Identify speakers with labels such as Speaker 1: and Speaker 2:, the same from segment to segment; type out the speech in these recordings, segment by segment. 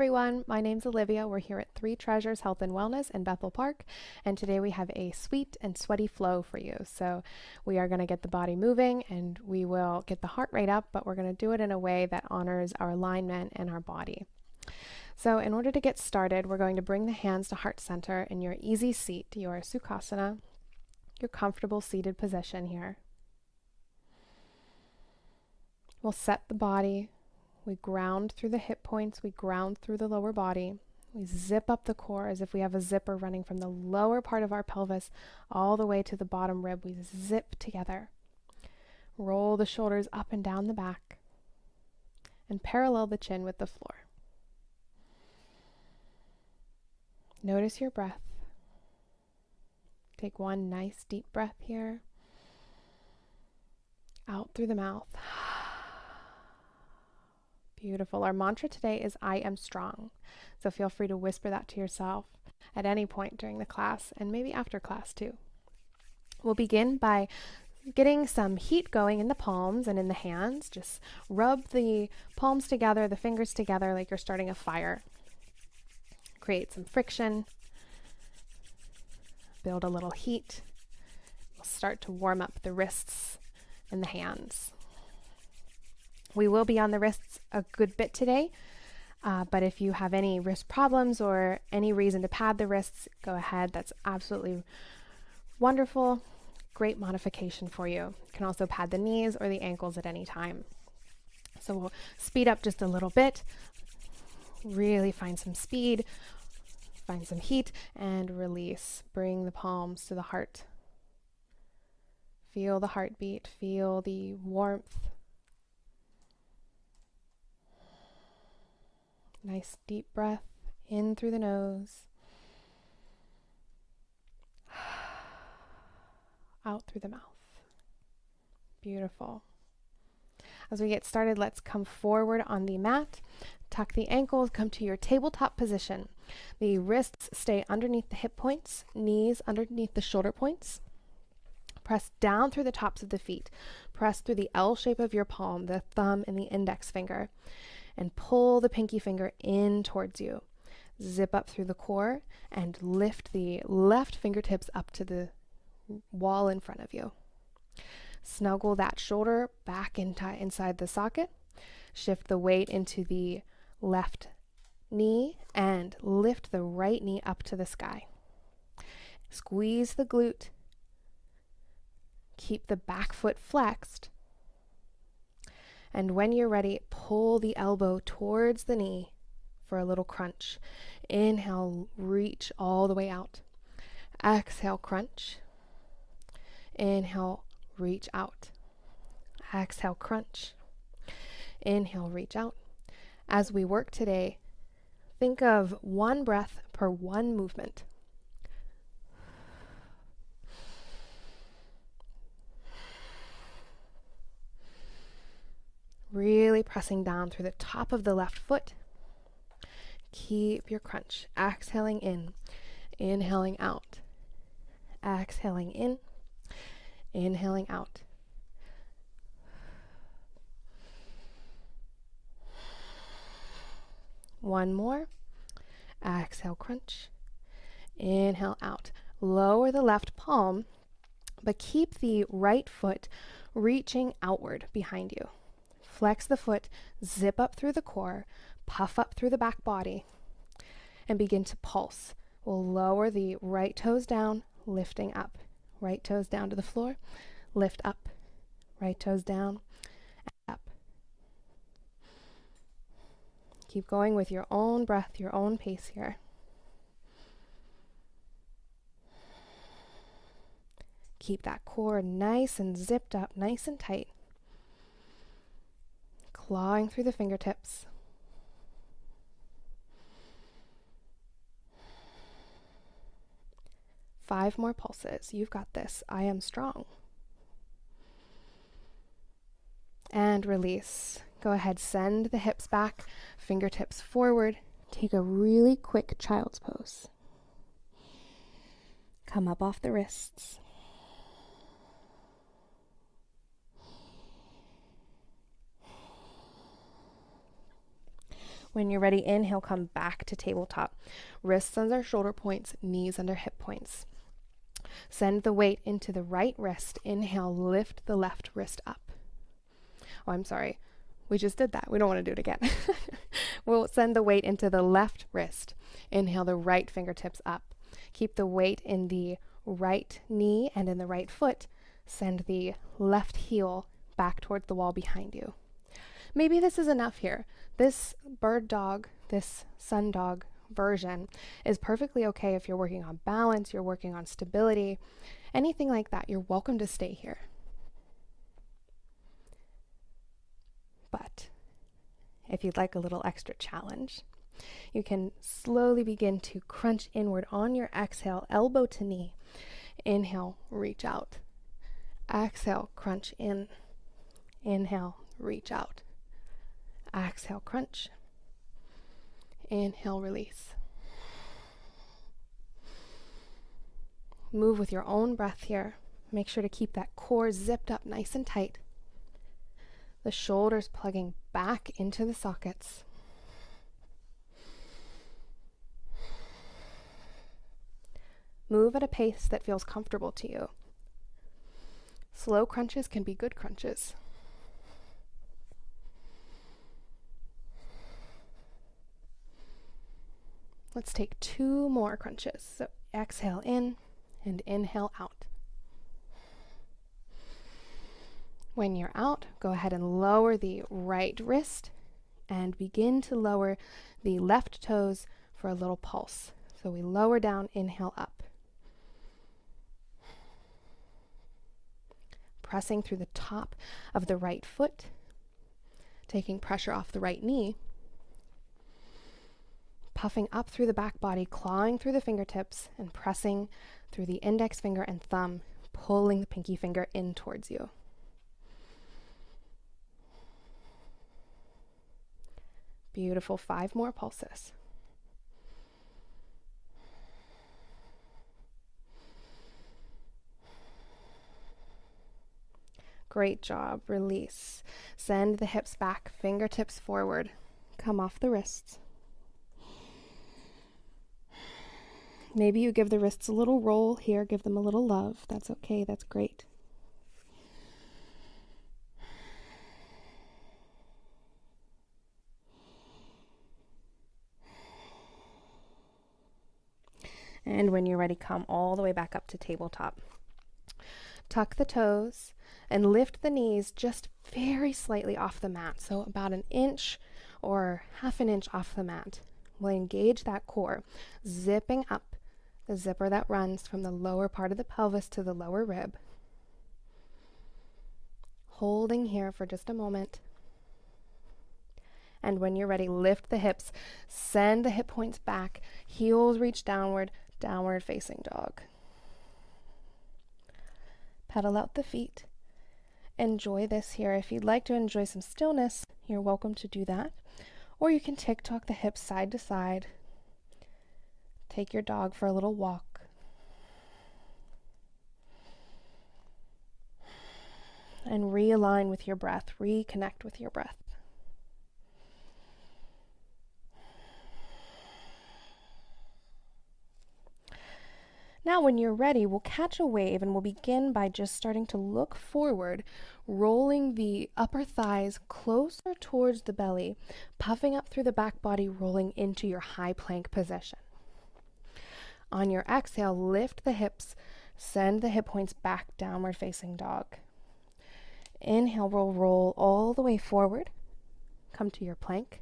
Speaker 1: everyone, my name's Olivia. We're here at Three Treasures Health and Wellness in Bethel Park, and today we have a sweet and sweaty flow for you. So we are going to get the body moving and we will get the heart rate up, but we're going to do it in a way that honors our alignment and our body. So in order to get started, we're going to bring the hands to heart center in your easy seat, your Sukhasana, your comfortable seated position here. We'll set the body. We ground through the hip points, we ground through the lower body. We zip up the core as if we have a zipper running from the lower part of our pelvis all the way to the bottom rib. We zip together. Roll the shoulders up and down the back and parallel the chin with the floor. Notice your breath. Take one nice deep breath here. Out through the mouth. Beautiful. Our mantra today is I am strong. So feel free to whisper that to yourself at any point during the class and maybe after class too. We'll begin by getting some heat going in the palms and in the hands. Just rub the palms together, the fingers together like you're starting a fire. Create some friction. Build a little heat. We'll start to warm up the wrists and the hands. We will be on the wrists a good bit today, but if you have any wrist problems or any reason to pad the wrists, go ahead. That's absolutely wonderful. Great modification for you. You can also pad the knees or the ankles at any time. So we'll speed up just a little bit, really find some speed, find some heat, and release. Bring the palms to the heart. Feel the heartbeat, feel the warmth. Nice deep breath in through the nose, out through the mouth. Beautiful. As we get started, let's come forward on the mat. Tuck the ankles, come to your tabletop position. The wrists stay underneath the hip points, knees underneath the shoulder points. Press down through the tops of the feet. Press through the L shape of your palm, the thumb and the index finger, and pull the pinky finger in towards you. Zip up through the core and lift the left fingertips up to the wall in front of you. Snuggle that shoulder back inside the socket. Shift the weight into the left knee and lift the right knee up to the sky. Squeeze the glute. Keep the back foot flexed. And when you're ready, pull the elbow towards the knee for a little crunch. Inhale, reach all the way out. Exhale, crunch. Inhale, reach out. Exhale, crunch. Inhale, reach out. As we work today, think of one breath per one movement. Really pressing down through the top of the left foot. Keep your crunch. Exhaling in, inhaling out. Exhaling in, inhaling out. One more. Exhale, crunch. Inhale out. Lower the left palm, but keep the right foot reaching outward behind you. Flex the foot, zip up through the core, puff up through the back body, and begin to pulse. We'll lower the right toes down, lifting up. Right toes down to the floor, lift up. Right toes down, up. Keep going with your own breath, your own pace here. Keep that core nice and zipped up, nice and tight. Clawing through the fingertips. Five more pulses. You've got this. I am strong. And release. Go ahead, send the hips back, fingertips forward. Take a really quick child's pose. Come up off the wrists. When you're ready, inhale, come back to tabletop. Wrists under shoulder points, knees under hip points. Send the weight into the right wrist. Inhale, lift the left wrist up. Oh, I'm sorry. We just did that. We don't want to do it again. We'll send the weight into the left wrist. Inhale the right fingertips up. Keep the weight in the right knee and in the right foot. Send the left heel back towards the wall behind you. Maybe this is enough here. This bird dog, this sun dog version is perfectly okay if you're working on balance, you're working on stability, anything like that. You're welcome to stay here. But if you'd like a little extra challenge, you can slowly begin to crunch inward on your exhale, elbow to knee. Inhale, reach out. Exhale, crunch in. Inhale, reach out. Exhale, crunch. Inhale, release. Move with your own breath here. Make sure to keep that core zipped up nice and tight. The shoulders plugging back into the sockets. Move at a pace that feels comfortable to you. Slow crunches can be good crunches. Let's take 2 more crunches. So exhale in and inhale out. When you're out, go ahead and lower the right wrist and begin to lower the left toes for a little pulse. So we lower down, inhale up. Pressing through the top of the right foot, taking pressure off the right knee. Puffing up through the back body, clawing through the fingertips, and pressing through the index finger and thumb, pulling the pinky finger in towards you. Beautiful. 5 more pulses. Great job. Release. Send the hips back, fingertips forward. Come off the wrists. Maybe you give the wrists a little roll here, give them a little love. That's okay, that's great. And when you're ready, come all the way back up to tabletop. Tuck the toes and lift the knees just very slightly off the mat, so about 1 inch or 1/2 inch off the mat. We'll engage that core, zipping up the zipper that runs from the lower part of the pelvis to the lower rib. Holding here for just a moment. And when you're ready, lift the hips, send the hip points back, heels reach downward, downward facing dog. Pedal out the feet. Enjoy this here. If you'd like to enjoy some stillness, you're welcome to do that. Or you can tick-tock the hips side to side. Take your dog for a little walk. And realign with your breath, reconnect with your breath. Now, when you're ready, we'll catch a wave and we'll begin by just starting to look forward, rolling the upper thighs closer towards the belly, puffing up through the back body, rolling into your high plank position. On your exhale, lift the hips, send the hip points back, downward facing dog. Inhale, we'll roll all the way forward, come to your plank.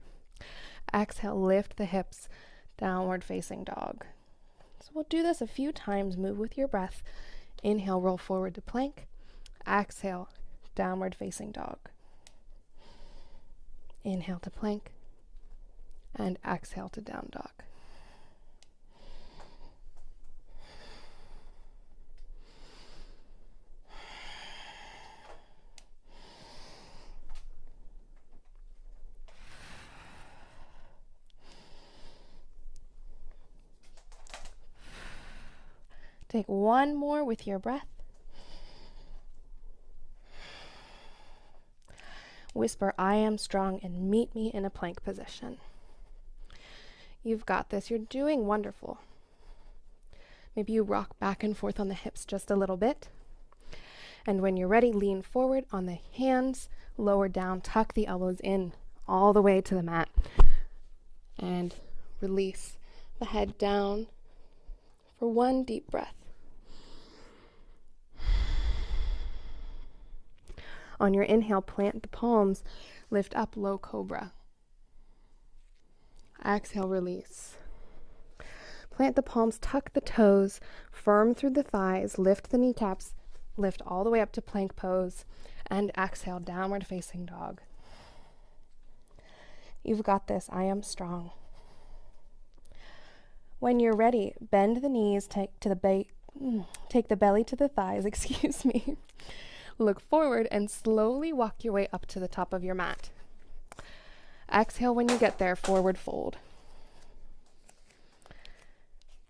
Speaker 1: Exhale, lift the hips, downward facing dog. So we'll do this a few times, move with your breath. Inhale, roll forward to plank. Exhale, downward facing dog. Inhale to plank, and exhale to down dog. Take 1 more with your breath. Whisper, I am strong, and meet me in a plank position. You've got this. You're doing wonderful. Maybe you rock back and forth on the hips just a little bit. And when you're ready, lean forward on the hands, lower down, tuck the elbows in all the way to the mat. And release the head down for one deep breath. On your inhale, plant the palms, lift up, low cobra. Exhale, release. Plant the palms, tuck the toes, firm through the thighs, lift the kneecaps, lift all the way up to plank pose, and exhale, downward facing dog. You've got this. I am strong. When you're ready, bend the knees, take the belly to the thighs, excuse me. Look forward and slowly walk your way up to the top of your mat. Exhale when you get there, forward fold.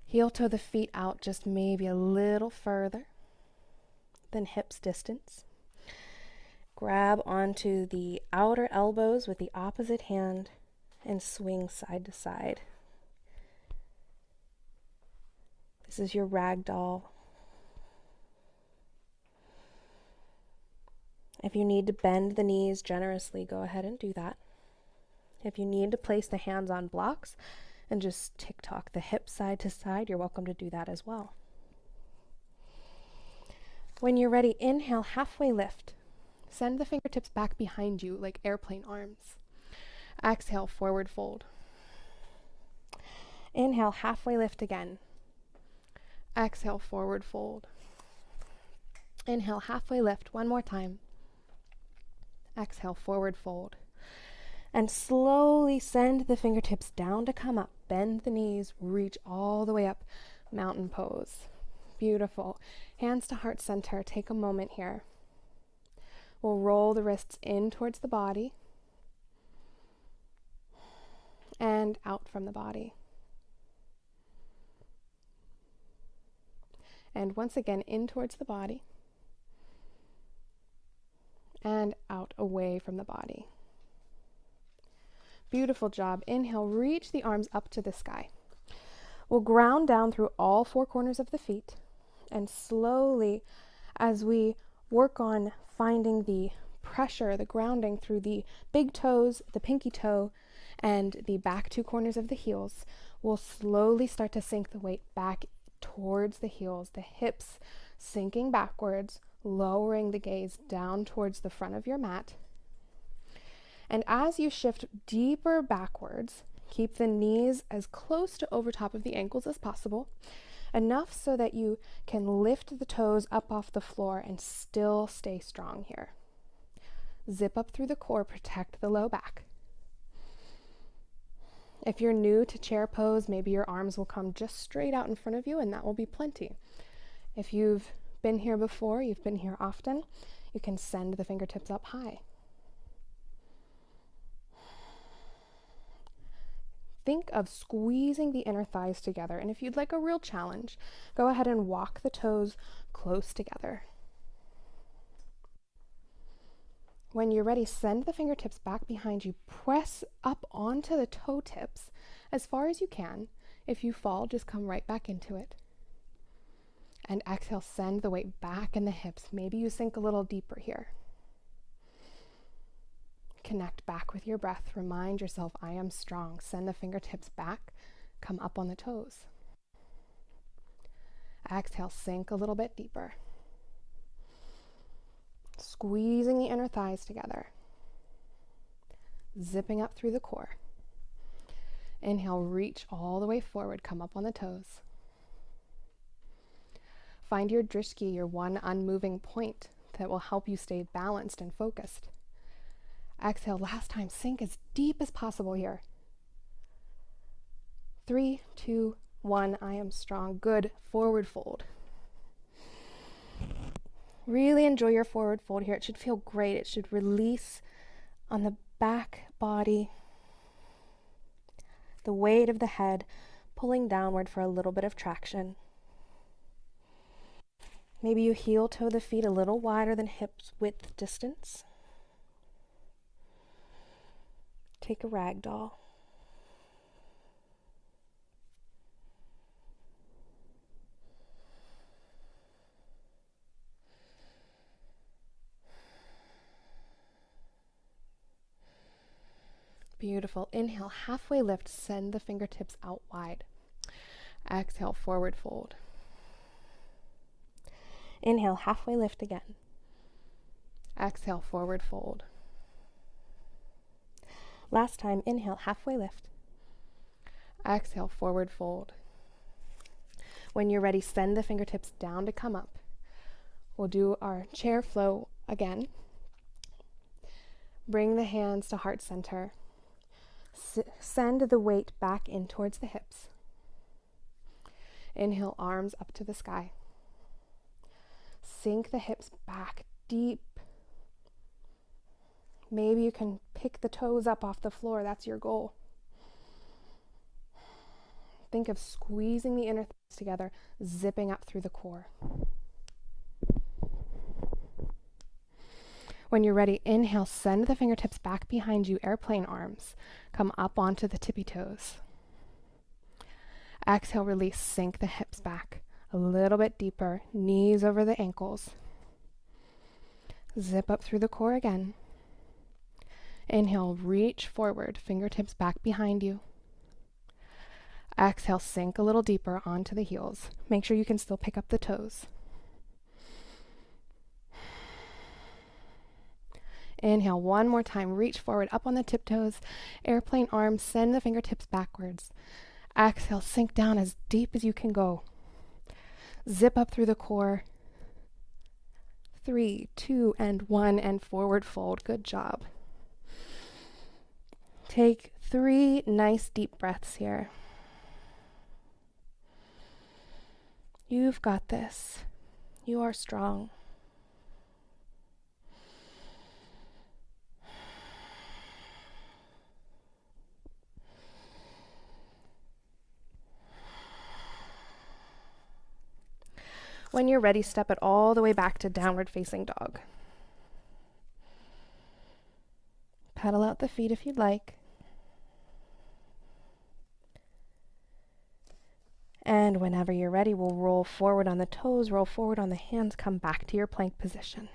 Speaker 1: Heel toe the feet out just maybe a little further than hips distance. Grab onto the outer elbows with the opposite hand and swing side to side. This is your ragdoll. If you need to bend the knees generously, go ahead and do that. If you need to place the hands on blocks and just tick-tock the hips side to side, you're welcome to do that as well. When you're ready, inhale, halfway lift. Send the fingertips back behind you like airplane arms. Exhale, forward fold. Inhale, halfway lift again. Exhale, forward fold. Inhale, halfway lift, one more time. Exhale, forward fold. And slowly send the fingertips down to come up. Bend the knees, reach all the way up, mountain pose. Beautiful. Hands to heart center. Take a moment here. We'll roll the wrists in towards the body and out from the body. And once again, in towards the body and out away from the body. Beautiful job. Inhale, reach the arms up to the sky. We'll ground down through all four corners of the feet, and slowly, as we work on finding the pressure, the grounding through the big toes, the pinky toe, and the back two corners of the heels, we'll slowly start to sink the weight back towards the heels, the hips sinking backwards, lowering the gaze down towards the front of your mat. And as you shift deeper backwards, keep the knees as close to over top of the ankles as possible, enough so that you can lift the toes up off the floor and still stay strong here. Zip up through the core, protect the low back. If you're new to chair pose, maybe your arms will come just straight out in front of you, and that will be plenty. If you've been here before, you've been here often, you can send the fingertips up high. Think of squeezing the inner thighs together, and if you'd like a real challenge, go ahead and walk the toes close together. When you're ready, send the fingertips back behind you. Press up onto the toe tips as far as you can. If you fall, just come right back into it. And exhale, send the weight back in the hips. Maybe you sink a little deeper here. Connect back with your breath. Remind yourself, I am strong. Send the fingertips back. Come up on the toes. Exhale, sink a little bit deeper. Squeezing the inner thighs together. Zipping up through the core. Inhale, reach all the way forward. Come up on the toes. Find your drishti, your one unmoving point that will help you stay balanced and focused. Exhale, last time, sink as deep as possible here. 3, 2, 1, I am strong. Good, forward fold. Really enjoy your forward fold here. It should feel great. It should release on the back body, the weight of the head pulling downward for a little bit of traction. Maybe you heel toe the feet a little wider than hips width distance. Take a ragdoll. Beautiful. Inhale, halfway lift, send the fingertips out wide. Exhale, forward fold. Inhale, halfway lift again. Exhale, forward fold. Last time, inhale, halfway lift. Exhale, forward fold. When you're ready, send the fingertips down to come up. We'll do our chair flow again. Bring the hands to heart center. Send the weight back in towards the hips. Inhale, arms up to the sky. Sink the hips back deep. Maybe you can pick the toes up off the floor. That's your goal. Think of squeezing the inner thighs together, zipping up through the core. When you're ready, inhale, send the fingertips back behind you, airplane arms. Come up onto the tippy toes. Exhale, release, sink the hips back. A little bit deeper, knees over the ankles. Zip up through the core again. Inhale, reach forward, fingertips back behind you. Exhale, sink a little deeper onto the heels. Make sure you can still pick up the toes. Inhale, one more time, reach forward, up on the tiptoes, airplane arms, send the fingertips backwards. Exhale, sink down as deep as you can go. Zip up through the core. 3, 2, and 1, and forward fold. Good job. Take 3 nice deep breaths here. You've got this. You are strong. When you're ready, step it all the way back to downward facing dog. Pedal out the feet if you'd like. And whenever you're ready, we'll roll forward on the toes, roll forward on the hands, come back to your plank position.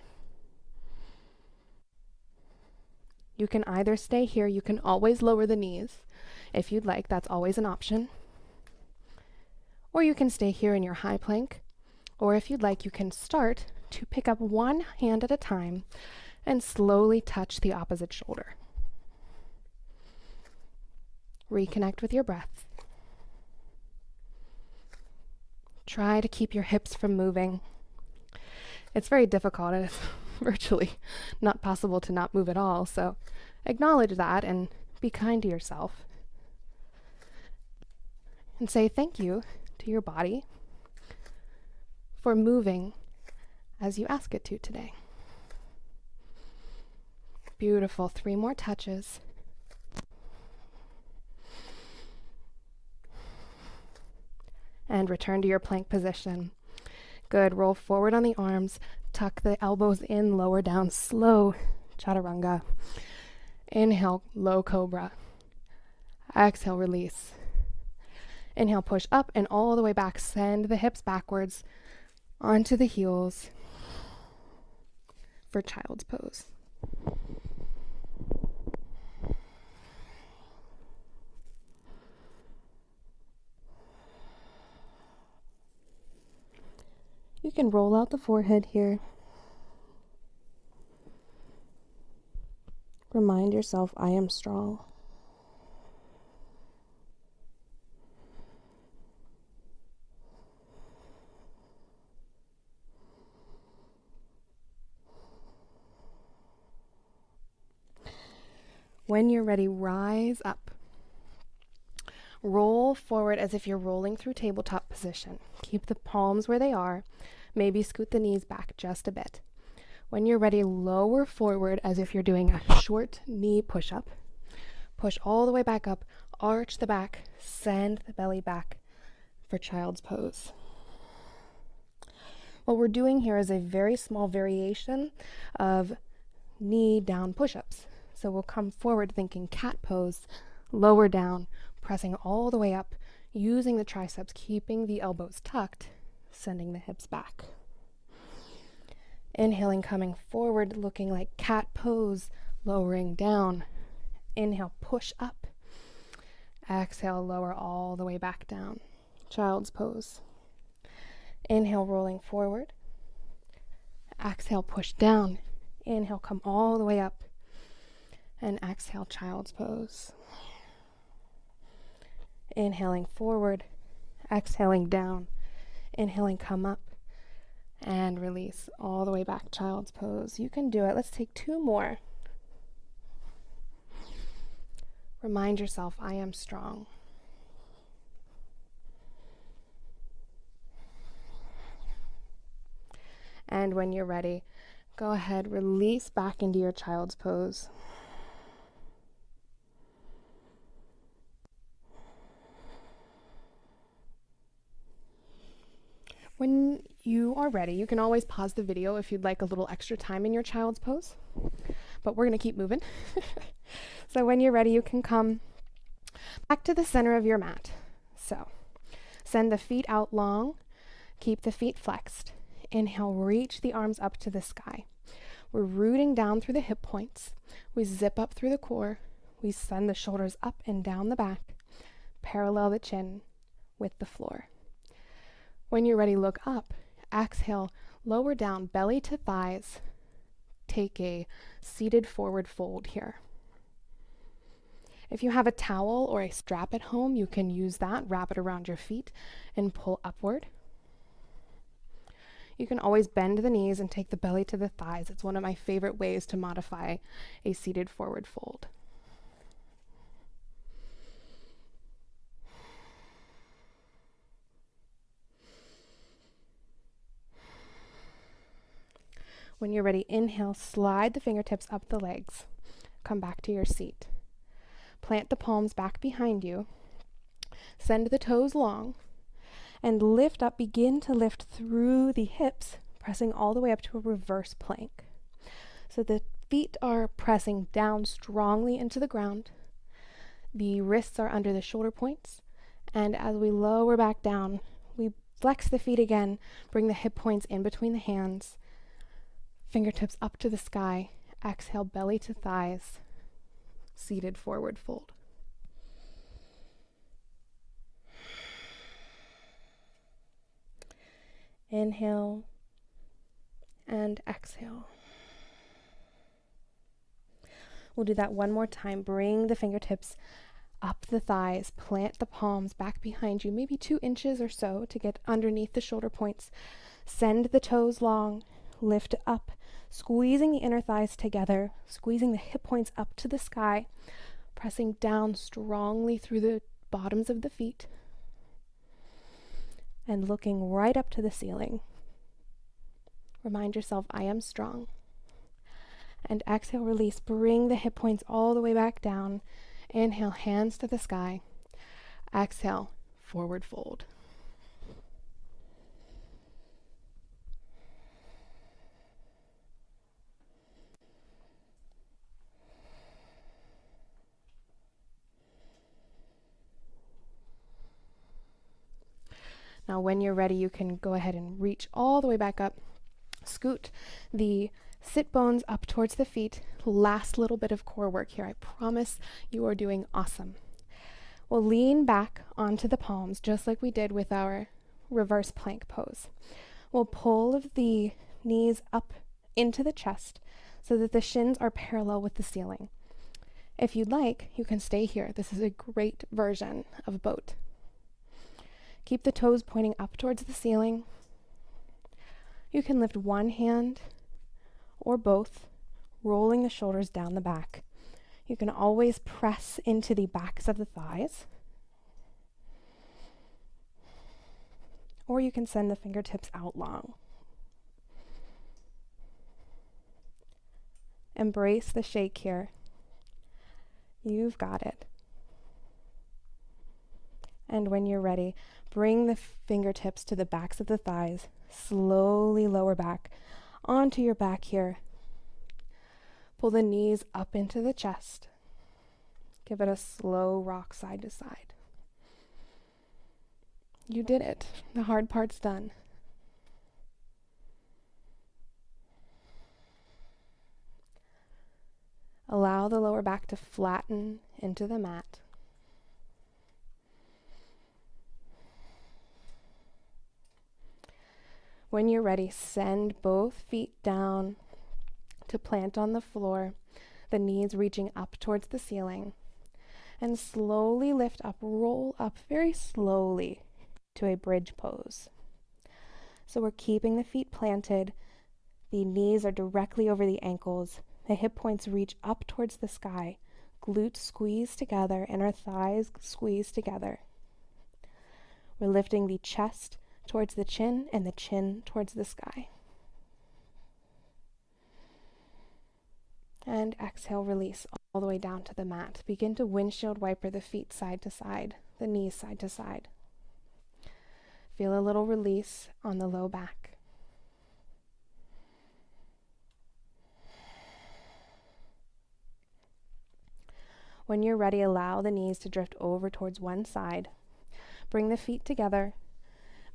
Speaker 1: You can either stay here, you can always lower the knees. If you'd like, that's always an option. Or you can stay here in your high plank. Or if you'd like, you can start to pick up one hand at a time and slowly touch the opposite shoulder. Reconnect with your breath. Try to keep your hips from moving. It's very difficult. It's virtually not possible to not move at all. So acknowledge that and be kind to yourself. And say thank you to your body for moving as you ask it to today. Beautiful. 3 more touches. And return to your plank position. Good. Roll forward on the arms. Tuck the elbows in, lower down, slow chaturanga. Inhale, low cobra. Exhale, release. Inhale, push up and all the way back. Send the hips backwards onto the heels for child's pose. You can roll out the forehead here. Remind yourself, I am strong. When you're ready, rise up. Roll forward as if you're rolling through tabletop position. Keep the palms where they are. Maybe scoot the knees back just a bit. When you're ready, lower forward as if you're doing a short knee push-up. Push all the way back up, arch the back, send the belly back for child's pose. What we're doing here is a very small variation of knee down push-ups. So we'll come forward thinking cat pose, lower down, pressing all the way up, using the triceps, keeping the elbows tucked, sending the hips back. Inhaling, coming forward, looking like cat pose, lowering down. Inhale, push up. Exhale, lower all the way back down. Child's pose. Inhale, rolling forward. Exhale, push down. Inhale, come all the way up. And exhale, child's pose. Inhaling forward. Exhaling down. Inhaling, come up. And release all the way back, child's pose. You can do it. Let's take 2 more. Remind yourself, I am strong. And when you're ready, go ahead, release back into your child's pose. When you are ready, you can always pause the video if you'd like a little extra time in your child's pose, but we're going to keep moving. So when you're ready, you can come back to the center of your mat. So send the feet out long, keep the feet flexed. Inhale, reach the arms up to the sky. We're rooting down through the hip points. We zip up through the core. We send the shoulders up and down the back, parallel the chin with the floor. When you're ready, look up. Exhale, lower down, belly to thighs. Take a seated forward fold here. If you have a towel or a strap at home, you can use that, wrap it around your feet, and pull upward. You can always bend the knees and take the belly to the thighs. It's one of my favorite ways to modify a seated forward fold. When you're ready, inhale, slide the fingertips up the legs. Come back to your seat. Plant the palms back behind you. Send the toes long. And lift up, begin to lift through the hips, pressing all the way up to a reverse plank. So the feet are pressing down strongly into the ground. The wrists are under the shoulder points. And as we lower back down, we flex the feet again, bring the hip points in between the hands. Fingertips up to the sky. Exhale, belly to thighs. Seated forward fold. Inhale and exhale. We'll do that one more time. Bring the fingertips up the thighs. Plant the palms back behind you, maybe 2 inches or so to get underneath the shoulder points. Send the toes long. Lift up, squeezing the inner thighs together, squeezing the hip points up to the sky, pressing down strongly through the bottoms of the feet, and looking right up to the ceiling. Remind yourself, I am strong. And exhale, release. Bring the hip points all the way back down. Inhale, hands to the sky. Exhale, forward fold. Now, when you're ready, you can go ahead and reach all the way back up. Scoot the sit bones up towards the feet. Last little bit of core work here. I promise you are doing awesome. We'll lean back onto the palms, just like we did with our reverse plank pose. We'll pull the knees up into the chest so that the shins are parallel with the ceiling. If you'd like, you can stay here. This is a great version of boat. Keep the toes pointing up towards the ceiling. You can lift one hand or both, rolling the shoulders down the back. You can always press into the backs of the thighs. Or you can send the fingertips out long. Embrace the shake here. You've got it. And when you're ready, bring the fingertips to the backs of the thighs. Slowly lower back onto your back here. Pull the knees up into the chest. Give it a slow rock side to side. You did it. The hard part's done. Allow the lower back to flatten into the mat. When you're ready, send both feet down to plant on the floor, the knees reaching up towards the ceiling. And slowly lift up, roll up very slowly to a bridge pose. So we're keeping the feet planted. The knees are directly over the ankles. The hip points reach up towards the sky. Glutes squeeze together and our thighs squeeze together. We're lifting the chest towards the chin and the chin towards the sky. And exhale, release all the way down to the mat. Begin to windshield wiper the feet side to side, the knees side to side. Feel a little release on the low back. When you're ready, allow the knees to drift over towards one side. Bring the feet together.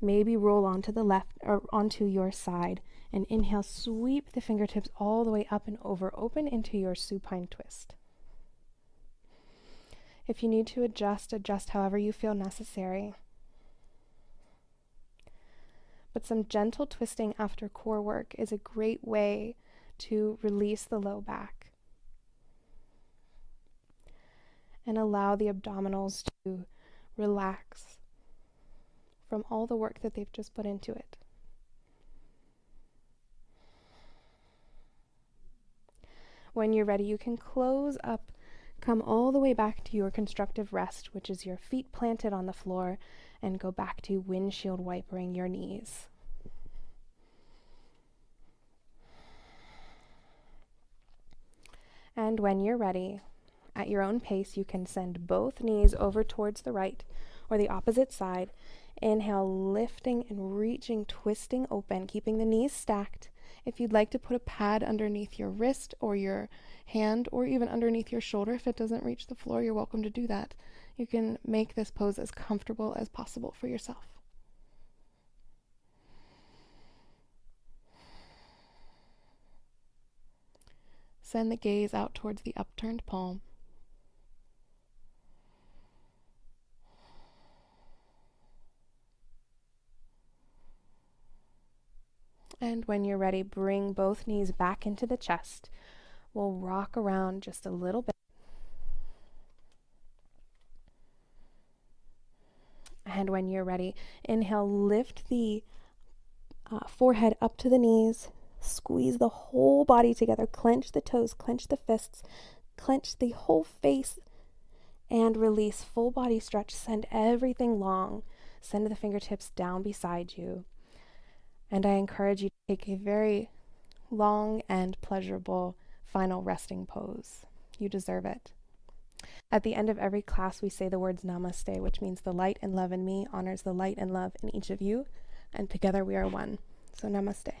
Speaker 1: Maybe roll onto the left or onto your side. And inhale, sweep the fingertips all the way up and over. Open into your supine twist. If you need to adjust however you feel necessary. But some gentle twisting after core work is a great way to release the low back and allow the abdominals to relax from all the work that they've just put into it. When you're ready, you can close up, come all the way back to your constructive rest, which is your feet planted on the floor, and go back to windshield wipering your knees. And when you're ready, at your own pace, you can send both knees over towards the right or the opposite side. Inhale, lifting and reaching, twisting open, keeping the knees stacked. If you'd like to put a pad underneath your wrist or your hand or even underneath your shoulder, if it doesn't reach the floor, you're welcome to do that. You can make this pose as comfortable as possible for yourself. Send the gaze out towards the upturned palm. And when you're ready, bring both knees back into the chest. We'll rock around just a little bit. And when you're ready, inhale, lift the forehead up to the knees. Squeeze the whole body together. Clench the toes, clench the fists, clench the whole face, and release. Full body stretch. Send everything long. Send the fingertips down beside you. And I encourage you to take a very long and pleasurable final resting pose. You deserve it. At the end of every class, we say the words namaste, which means the light and love in me honors the light and love in each of you, and together we are one. So namaste.